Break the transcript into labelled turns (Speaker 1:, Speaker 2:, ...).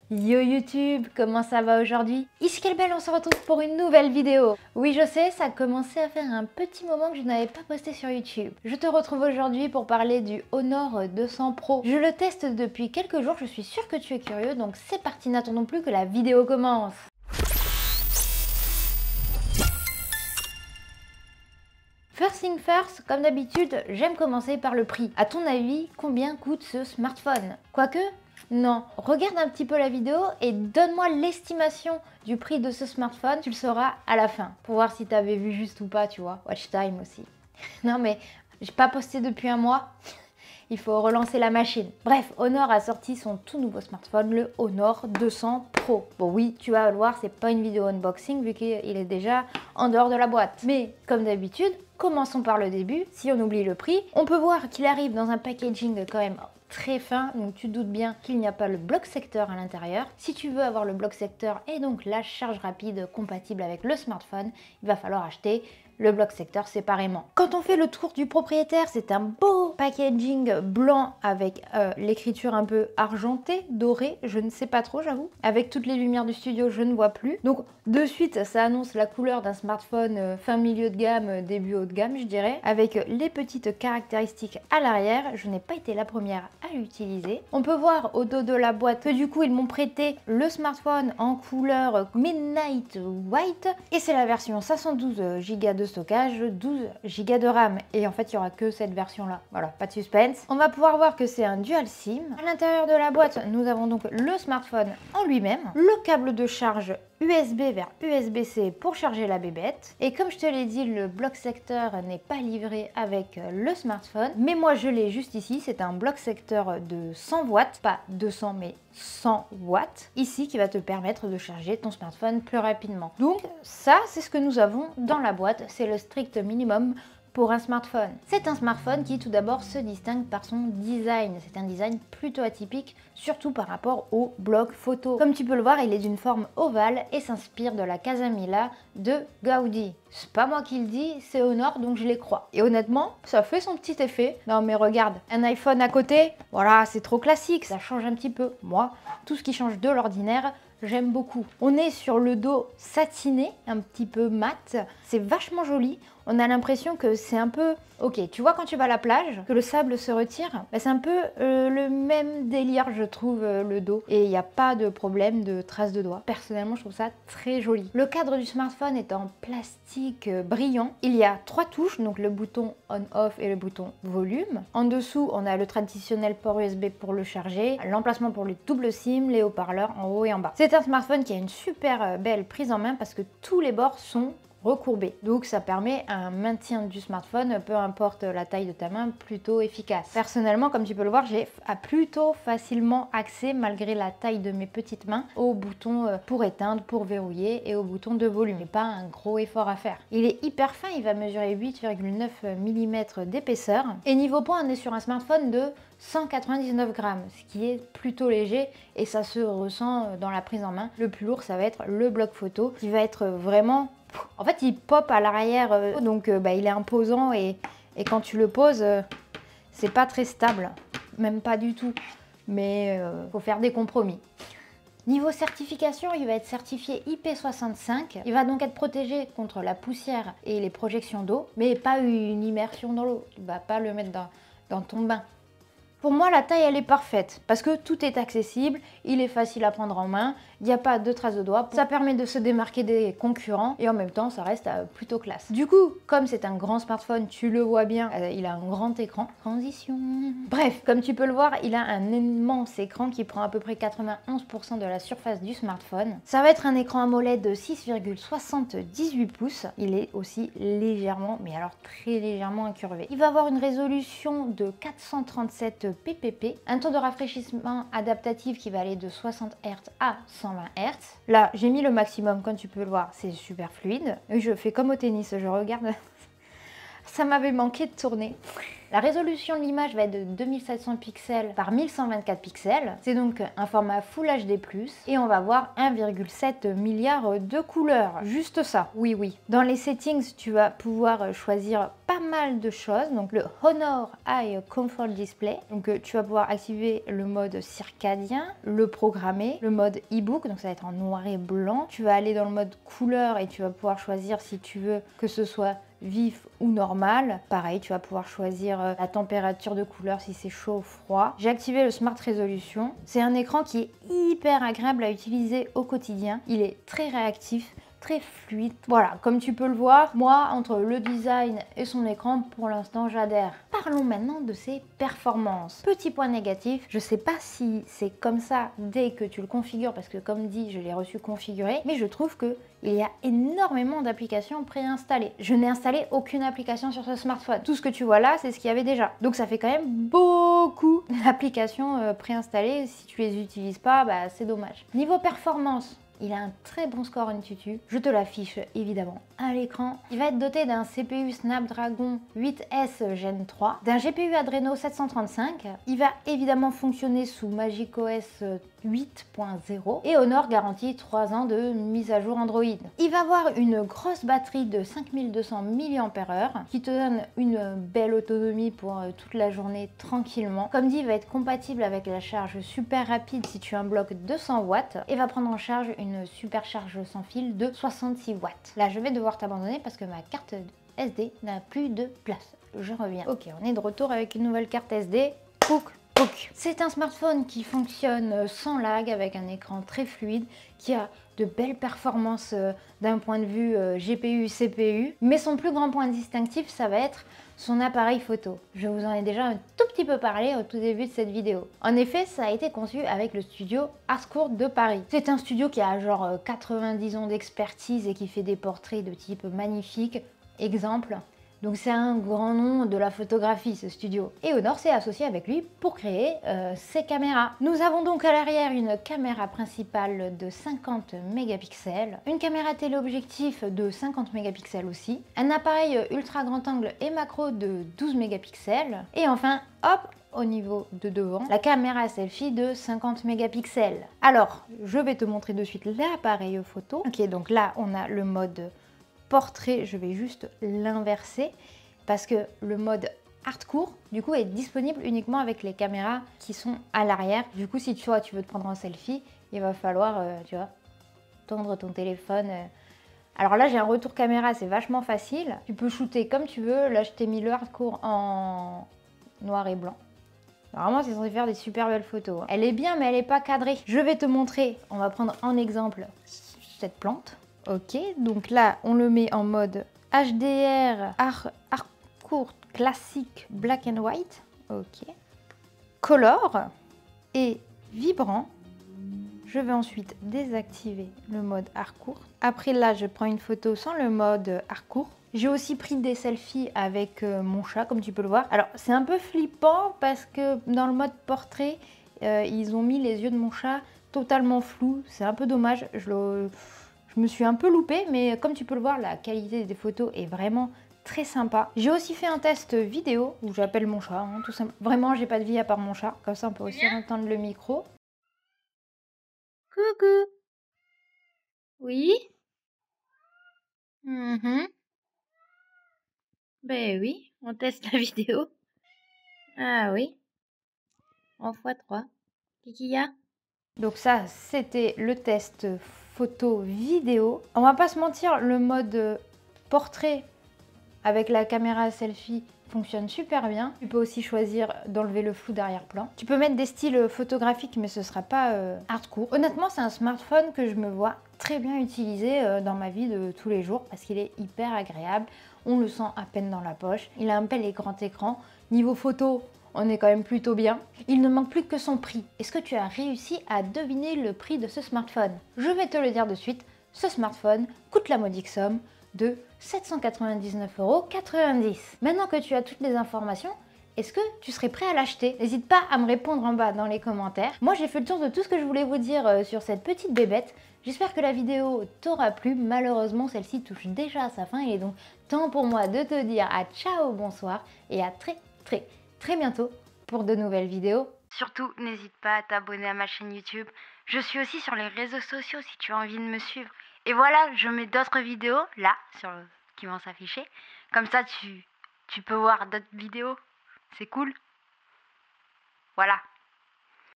Speaker 1: Yo YouTube, comment ça va aujourd'hui? Ici Kelbel, on se retrouve pour une nouvelle vidéo. Oui, je sais, ça a commencé à faire un petit moment que je n'avais pas posté sur YouTube. Je te retrouve aujourd'hui pour parler du Honor 200 Pro. Je le teste depuis quelques jours, je suis sûre que tu es curieux, donc c'est parti, n'attendons plus que la vidéo commence. First thing first, comme d'habitude, j'aime commencer par le prix. À ton avis, combien coûte ce smartphone? Quoique, non. Regarde un petit peu la vidéo et donne-moi l'estimation du prix de ce smartphone. Tu le sauras à la fin, pour voir si tu avais vu juste ou pas, tu vois. Watch time aussi. Non mais, j'ai pas posté depuis un mois. Il faut relancer la machine. Bref, Honor a sorti son tout nouveau smartphone, le Honor 200 Pro. Bon oui, tu vas le voir, c'est pas une vidéo unboxing vu qu'il est déjà en dehors de la boîte. Mais comme d'habitude, commençons par le début. Si on oublie le prix, on peut voir qu'il arrive dans un packaging quand même très fin, donc tu doutes bien qu'il n'y a pas le bloc secteur à l'intérieur. Si tu veux avoir le bloc secteur et donc la charge rapide compatible avec le smartphone, il va falloir acheter le bloc secteur séparément. Quand on fait le tour du propriétaire, c'est un beau packaging blanc avec l'écriture un peu argentée, dorée, je ne sais pas trop j'avoue. Avec toutes les lumières du studio, je ne vois plus. Donc de suite, ça annonce la couleur d'un smartphone fin milieu de gamme, début haut de gamme je dirais. Avec les petites caractéristiques à l'arrière, je n'ai pas été la première à l'utiliser. On peut voir au dos de la boîte que du coup ils m'ont prêté le smartphone en couleur Midnight White. Et c'est la version 512 Go de stockage, 12 Go de RAM, et en fait il n'y aura que cette version là, voilà, pas de suspense. On va pouvoir voir que c'est un dual SIM. À l'intérieur de la boîte, nous avons donc le smartphone en lui-même, le câble de charge USB vers USB-C pour charger la bébête, et comme je te l'ai dit, le bloc secteur n'est pas livré avec le smartphone, mais moi je l'ai juste ici. C'est un bloc secteur de 100 watts, pas 200 mais 100 watts, ici, qui va te permettre de charger ton smartphone plus rapidement. Donc ça, c'est ce que nous avons dans la boîte, c'est le strict minimum pour un smartphone. C'est un smartphone qui tout d'abord se distingue par son design. C'est un design plutôt atypique, surtout par rapport au bloc photo. Comme tu peux le voir, il est d'une forme ovale et s'inspire de la Casa Mila de Gaudi. C'est pas moi qui le dis, c'est Honor, donc je les crois. Et honnêtement, ça fait son petit effet. Non mais regarde, un iPhone à côté, voilà, c'est trop classique, ça change un petit peu. Moi, tout ce qui change de l'ordinaire, j'aime beaucoup. On est sur le dos satiné, un petit peu mat. C'est vachement joli. On a l'impression que c'est un peu... Ok, tu vois quand tu vas à la plage, que le sable se retire, bah c'est un peu le même délire, je trouve, le dos. Et il n'y a pas de problème de traces de doigts. Personnellement, je trouve ça très joli. Le cadre du smartphone est en plastique brillant. Il y a 3 touches, donc le bouton on-off et le bouton volume. En dessous, on a le traditionnel port USB pour le charger, l'emplacement pour le double SIM, les haut-parleurs en haut et en bas. C'est un smartphone qui a une super belle prise en main parce que tous les bords sont recourbé. Donc ça permet un maintien du smartphone, peu importe la taille de ta main, plutôt efficace. Personnellement, comme tu peux le voir, j'ai plutôt facilement accès, malgré la taille de mes petites mains, au bouton pour éteindre, pour verrouiller et au bouton de volume. Il n'y a pas un gros effort à faire. Il est hyper fin, il va mesurer 8,9 mm d'épaisseur. Et niveau poids, on est sur un smartphone de 199 grammes, ce qui est plutôt léger et ça se ressent dans la prise en main. Le plus lourd, ça va être le bloc photo qui va être vraiment... En fait, il pop à l'arrière, donc il est imposant et quand tu le poses, c'est pas très stable, même pas du tout. Mais faut faire des compromis. Niveau certification, il va être certifié IP65. Il va donc être protégé contre la poussière et les projections d'eau, mais pas une immersion dans l'eau. Tu vas pas le mettre dans ton bain. Pour moi, la taille, elle est parfaite parce que tout est accessible, il est facile à prendre en main, il n'y a pas de traces de doigts. Ça permet de se démarquer des concurrents et en même temps, ça reste plutôt classe. Du coup, comme c'est un grand smartphone, tu le vois bien, il a un grand écran. Transition. Bref, comme tu peux le voir, il a un immense écran qui prend à peu près 91% de la surface du smartphone. Ça va être un écran AMOLED de 6,78 pouces. Il est aussi légèrement, mais alors très légèrement incurvé. Il va avoir une résolution de 437 ppp, un taux de rafraîchissement adaptatif qui va aller de 60 Hz à 120 Hz. Là, j'ai mis le maximum, comme tu peux le voir, c'est super fluide. Et je fais comme au tennis, je regarde. Ça m'avait manqué de tourner. La résolution de l'image va être de 2700 pixels par 1124 pixels. C'est donc un format Full HD+, et on va voir 1,7 milliard de couleurs. Juste ça, oui oui. Dans les settings, tu vas pouvoir choisir pas pas mal de choses. Donc le Honor Eye Comfort Display. Donc tu vas pouvoir activer le mode circadien, le programmer, le mode e-book, donc ça va être en noir et blanc. Tu vas aller dans le mode couleur et tu vas pouvoir choisir si tu veux que ce soit vif ou normal. Pareil, tu vas pouvoir choisir la température de couleur, si c'est chaud ou froid. J'ai activé le Smart Resolution. C'est un écran qui est hyper agréable à utiliser au quotidien. Il est très réactif, très fluide. Voilà, comme tu peux le voir, moi, entre le design et son écran, pour l'instant, j'adhère. Parlons maintenant de ses performances. Petit point négatif, je sais pas si c'est comme ça dès que tu le configures, parce que comme dit, je l'ai reçu configuré, mais je trouve que il y a énormément d'applications préinstallées. Je n'ai installé aucune application sur ce smartphone. Tout ce que tu vois là, c'est ce qu'il y avait déjà. Donc ça fait quand même beaucoup d'applications préinstallées. Si tu les utilises pas, bah, c'est dommage. Niveau performance, il a un très bon score Antutu. Je te l'affiche évidemment à l'écran. Il va être doté d'un CPU Snapdragon 8S Gen 3, d'un GPU Adreno 735. Il va évidemment fonctionner sous macOS 8.0 et Honor garantit 3 ans de mise à jour Android. Il va avoir une grosse batterie de 5200 mAh qui te donne une belle autonomie pour toute la journée tranquillement. Comme dit, il va être compatible avec la charge super rapide si tu as un bloc 200 watts et va prendre en charge une super charge sans fil de 66 watts. Là, je vais devoir t'abandonner parce que ma carte SD n'a plus de place. Je reviens. Ok, on est de retour avec une nouvelle carte SD. Pouc. C'est un smartphone qui fonctionne sans lag avec un écran très fluide, qui a de belles performances d'un point de vue GPU, CPU, mais son plus grand point distinctif, ça va être son appareil photo. Je vous en ai déjà un tout petit peu parlé au tout début de cette vidéo. En effet, ça a été conçu avec le studio Harcourt de Paris. C'est un studio qui a genre 90 ans d'expertise et qui fait des portraits de type magnifique. Exemple. Donc c'est un grand nom de la photographie, ce studio. Et Honor s'est associé avec lui pour créer ses caméras. Nous avons donc à l'arrière une caméra principale de 50 mégapixels, une caméra téléobjectif de 50 mégapixels aussi, un appareil ultra grand angle et macro de 12 mégapixels, et enfin, hop, au niveau de devant, la caméra selfie de 50 mégapixels. Alors, je vais te montrer de suite l'appareil photo. Ok, donc là, on a le mode portrait, je vais juste l'inverser parce que le mode hardcore du coup est disponible uniquement avec les caméras qui sont à l'arrière. Du coup, si tu veux te prendre un selfie, il va falloir tu vois, tendre ton téléphone. Alors là, j'ai un retour caméra, c'est vachement facile. Tu peux shooter comme tu veux. Là, je t'ai mis le hardcore en noir et blanc. Vraiment, c'est censé faire des super belles photos. Elle est bien, mais elle n'est pas cadrée. Je vais te montrer, on va prendre en exemple cette plante. Ok, donc là, on le met en mode HDR, Harcourt classique, black and white. Ok. Color et vibrant. Je vais ensuite désactiver le mode Harcourt. Après là, je prends une photo sans le mode Harcourt. J'ai aussi pris des selfies avec mon chat, comme tu peux le voir. Alors, c'est un peu flippant parce que dans le mode portrait, ils ont mis les yeux de mon chat totalement flous. C'est un peu dommage. Je me suis un peu loupée, mais comme tu peux le voir, la qualité des photos est vraiment très sympa. J'ai aussi fait un test vidéo où j'appelle mon chat, hein, tout simplement. Vraiment, j'ai pas de vie à part mon chat. Comme ça, on peut aussi entendre le micro. Coucou. Oui. Ben oui, on teste la vidéo. Ah oui. En x3. Qu'est-ce qu'il y a? Donc ça, c'était le test photo vidéo. On va pas se mentir, le mode portrait avec la caméra selfie fonctionne super bien. Tu peux aussi choisir d'enlever le flou d'arrière-plan. Tu peux mettre des styles photographiques, mais ce sera pas hardcore. Honnêtement, c'est un smartphone que je me vois très bien utiliser dans ma vie de tous les jours parce qu'il est hyper agréable. On le sent à peine dans la poche. Il a un bel et grand écran. Niveau photo, on est quand même plutôt bien. Il ne manque plus que son prix. Est-ce que tu as réussi à deviner le prix de ce smartphone? Je vais te le dire de suite. Ce smartphone coûte la modique somme de 799,90 €. Maintenant que tu as toutes les informations, est-ce que tu serais prêt à l'acheter? N'hésite pas à me répondre en bas dans les commentaires. Moi, j'ai fait le tour de tout ce que je voulais vous dire sur cette petite bébête. J'espère que la vidéo t'aura plu. Malheureusement, celle-ci touche déjà à sa fin. Il est donc temps pour moi de te dire à ciao, bonsoir et à très bientôt pour de nouvelles vidéos. Surtout, n'hésite pas à t'abonner à ma chaîne YouTube. Je suis aussi sur les réseaux sociaux si tu as envie de me suivre. Et voilà, je mets d'autres vidéos là qui vont s'afficher. Comme ça, tu tu peux voir d'autres vidéos. C'est cool. Voilà.